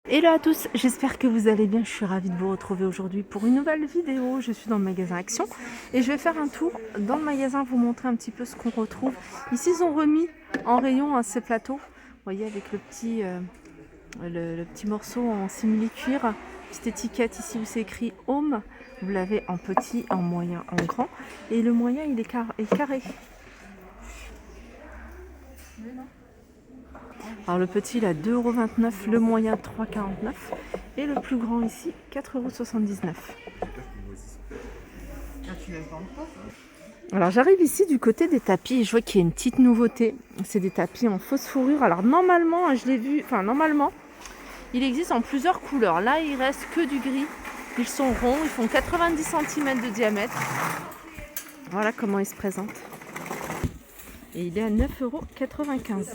Hello à tous, j'espère que vous allez bien. Je suis ravie de vous retrouver aujourd'hui pour une nouvelle vidéo. Je suis dans le magasin Action et je vais faire un tour dans le magasin, vous montrer un petit peu ce qu'on retrouve. Ici, ils ont remis en rayon ces plateaux. Vous voyez, avec le petit morceau en simili-cuir, petite étiquette ici où c'est écrit Home. Vous l'avez en petit, en moyen, en grand. Et le moyen, il est carré. Alors le petit il a 2,29 €, le moyen 3,49 € et le plus grand ici 4,79 €. Alors j'arrive ici du côté des tapis et je vois qu'il y a une petite nouveauté. C'est des tapis en fausse fourrure. Alors normalement, je l'ai vu, normalement, il existe en plusieurs couleurs. Là il reste que du gris. Ils sont ronds, ils font 90 cm de diamètre. Voilà comment ils se présentent. Et il est à 9,95 €.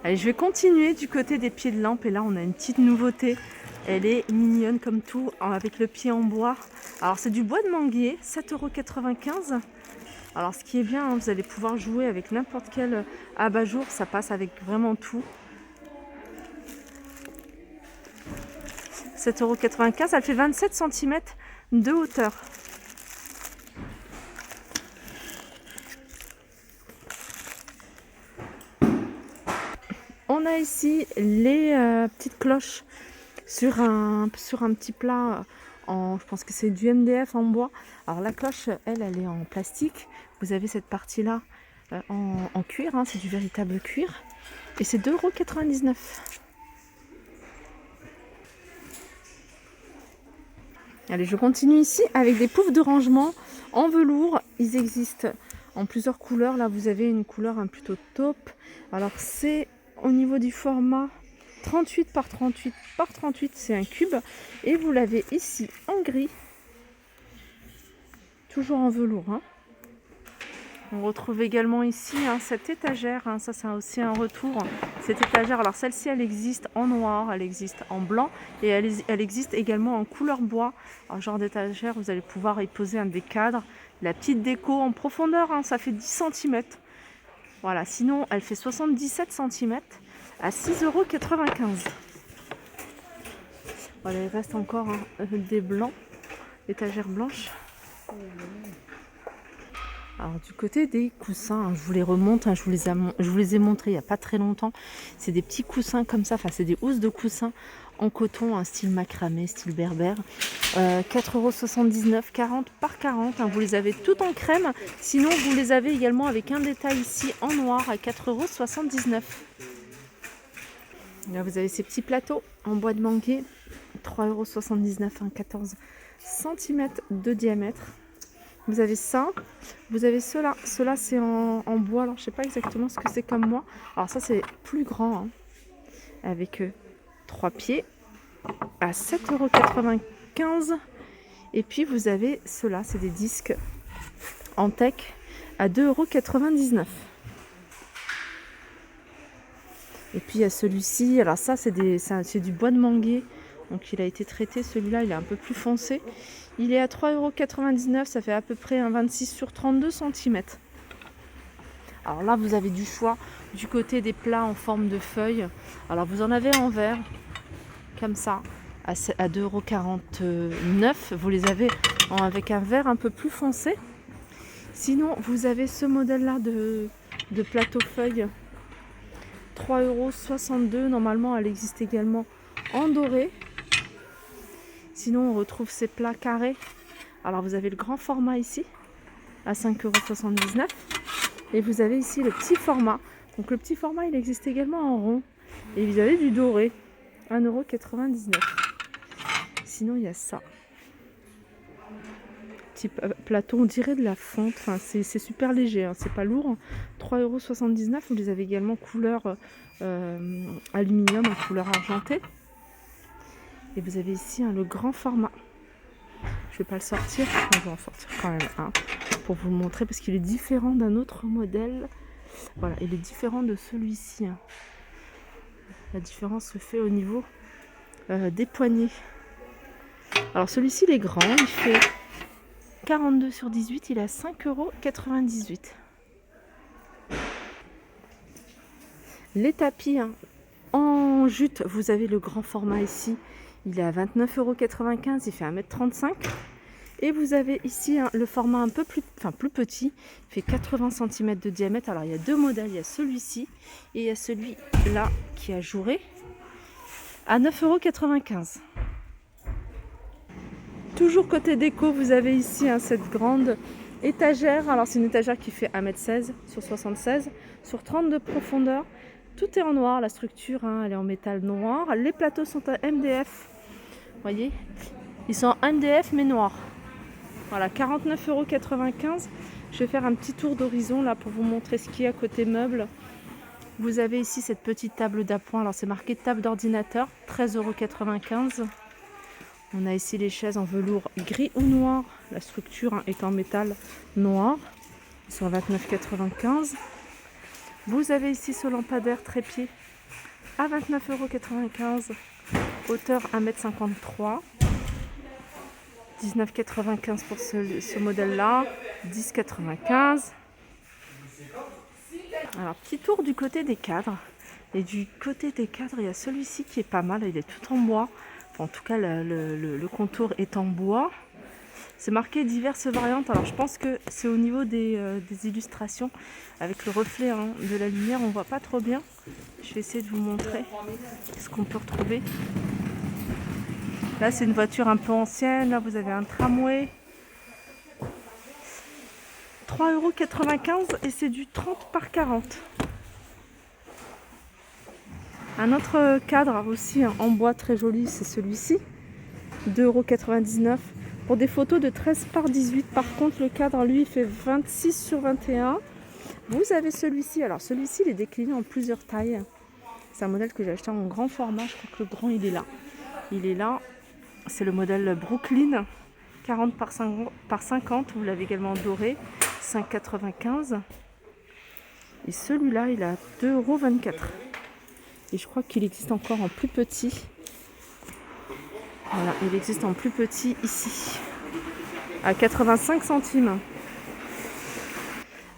Allez, je vais continuer du côté des pieds de lampe et là on a une petite nouveauté. Elle est mignonne comme tout, avec le pied en bois. Alors c'est du bois de manguier, 7,95 €. Alors ce qui est bien, vous allez pouvoir jouer avec n'importe quel abat-jour, ça passe avec vraiment tout. 7,95 €, elle fait 27 cm de hauteur. On a ici les petites cloches sur un petit plat, je pense que c'est du MDF en bois. Alors la cloche, elle est en plastique. Vous avez cette partie-là en cuir, c'est du véritable cuir. Et c'est 2,99 €. Allez, je continue ici avec des poufs de rangement en velours. Ils existent en plusieurs couleurs. Là, vous avez une couleur plutôt taupe. Alors, c'est au niveau du format 38 par 38 par 38. C'est un cube. Et vous l'avez ici en gris. Toujours en velours. On retrouve également ici cette étagère, ça c'est aussi un retour. Cette étagère, alors celle-ci elle existe en noir, elle existe en blanc et elle existe également en couleur bois. Alors, genre d'étagère, vous allez pouvoir y poser des cadres. La petite déco en profondeur, ça fait 10 cm. Voilà, sinon elle fait 77 cm à 6,95 €. Voilà, il reste encore des blancs, étagères blanches. Alors du côté des coussins, je vous les remonte, je vous les ai montrés il n'y a pas très longtemps. C'est des petits coussins comme ça, c'est des housses de coussins en coton, style macramé, style berbère. 4,79 €, 40 par 40. Vous les avez tout en crème. Sinon, vous les avez également avec un détail ici en noir à 4,79 €. Là, vous avez ces petits plateaux en bois de manguier, 3,79 €, 14 cm de diamètre. Vous avez ça, vous avez cela. Cela c'est en bois, alors je sais pas exactement ce que c'est comme moi. Alors ça c'est plus grand, avec 3 pieds à 7,95 €. Et puis vous avez cela, c'est des disques en tech à 2,99 €. Et puis il y a celui-ci, alors ça c'est du bois de manguier. Donc il a été traité, celui-là il est un peu plus foncé. Il est à 3,99 €, ça fait à peu près un 26 sur 32 cm. Alors là vous avez du choix du côté des plats en forme de feuilles. Alors vous en avez en verre, comme ça, à 2,49 €. Vous les avez avec un verre un peu plus foncé. Sinon vous avez ce modèle-là de plateau feuille, 3,62 €. Normalement elle existe également en doré. Sinon, on retrouve ces plats carrés. Alors, vous avez le grand format ici, à 5,79 €. Et vous avez ici le petit format. Donc, le petit format, il existe également en rond. Et vous avez du doré, 1,99 €. Sinon, il y a ça. Petit plateau, on dirait de la fonte. Enfin, c'est super léger, c'est pas lourd. 3,79 €. Vous les avez également couleur aluminium, en couleur argentée. Et vous avez ici le grand format. Je vais pas le sortir, on va en sortir quand même un pour vous le montrer parce qu'il est différent d'un autre modèle. Voilà, il est différent de celui-ci. La différence se fait au niveau des poignets. Alors celui-ci il est grand, il fait 42 sur 18, il est à 5,98 €. Les tapis, En jute, vous avez le grand format ici. Il est à 29,95 €. Il fait 1,35 m. Et vous avez ici le format un peu plus petit. Il fait 80 cm de diamètre. Alors, il y a deux modèles. Il y a celui-ci et il y a celui-là qui est ajouré à 9,95 €. Toujours côté déco, vous avez ici cette grande étagère. Alors, c'est une étagère qui fait 1,16 m sur 76, sur 30 de profondeur. Tout est en noir, la structure, elle est en métal noir. Les plateaux sont à MDF. Vous voyez, ils sont en MDF mais noirs. Voilà, 49,95 €. Je vais faire un petit tour d'horizon là pour vous montrer ce qu'il y a côté meubles. Vous avez ici cette petite table d'appoint. Alors, c'est marqué table d'ordinateur, 13,95 €. On a ici les chaises en velours gris ou noir. La structure est en métal noir. Ils sont à 29,95 €. Vous avez ici ce lampadaire trépied à 29,95 €. Hauteur 1,53 m. 19,95 € pour ce modèle-là. 10,95 €. Alors, petit tour du côté des cadres. Et du côté des cadres, il y a celui-ci qui est pas mal. Il est tout en bois. En tout cas, le contour est en bois. C'est marqué diverses variantes. Alors, je pense que c'est au niveau des illustrations. Avec le reflet de la lumière, on ne voit pas trop bien. Je vais essayer de vous montrer ce qu'on peut retrouver. Là, c'est une voiture un peu ancienne. Là, vous avez un tramway. 3,95 € et c'est du 30 par 40. Un autre cadre aussi en bois très joli, c'est celui-ci. 2,99 € pour des photos de 13 par 18. Par contre, le cadre, lui, il fait 26 sur 21. Vous avez celui-ci. Alors, celui-ci, il est décliné en plusieurs tailles. C'est un modèle que j'ai acheté en grand format. Je crois que le grand, il est là. Il est là. C'est le modèle Brooklyn. 40 par 50. Vous l'avez également doré. 5,95 €. Et celui-là, il est à 2,24 €. Et je crois qu'il existe encore en plus petit. Voilà, il existe en plus petit ici, à 85 centimes.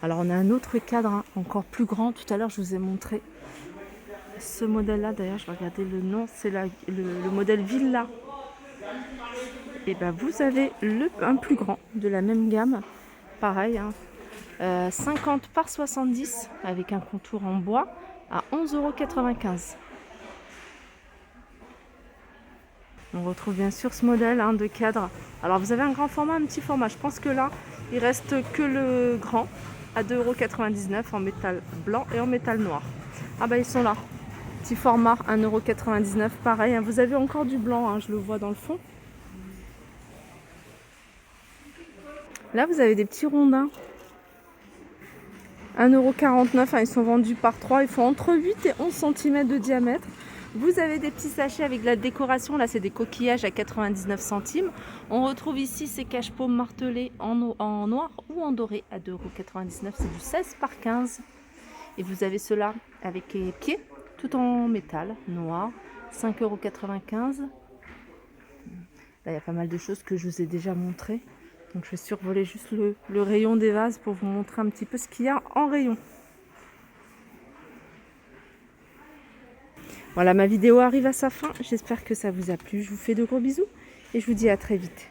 Alors, on a un autre cadre encore plus grand. Tout à l'heure, je vous ai montré ce modèle-là. D'ailleurs, je vais regarder le nom. C'est le modèle Villa. Et ben, vous avez un plus grand de la même gamme. Pareil, 50 par 70 avec un contour en bois à 11,95 €. On retrouve bien sûr ce modèle de cadre. Alors, vous avez un grand format, un petit format. Je pense que là, il reste que le grand à 2,99 € en métal blanc et en métal noir. Ah bah, ils sont là. Petit format, 1,99 €. Pareil, vous avez encore du blanc, je le vois dans le fond. Là, vous avez des petits rondins. 1,49 €. Ils sont vendus par 3. Ils font entre 8 et 11 cm de diamètre. Vous avez des petits sachets avec de la décoration. Là, c'est des coquillages à 99 centimes. On retrouve ici ces cache-paumes martelés en noir ou en doré à 2,99 €. C'est du 16 par 15. Et vous avez ceux-là avec les pieds, tout en métal noir. 5,95 €. Là, il y a pas mal de choses que je vous ai déjà montrées. Donc, je vais survoler juste le rayon des vases pour vous montrer un petit peu ce qu'il y a en rayon. Voilà, ma vidéo arrive à sa fin. J'espère que ça vous a plu. Je vous fais de gros bisous et je vous dis à très vite.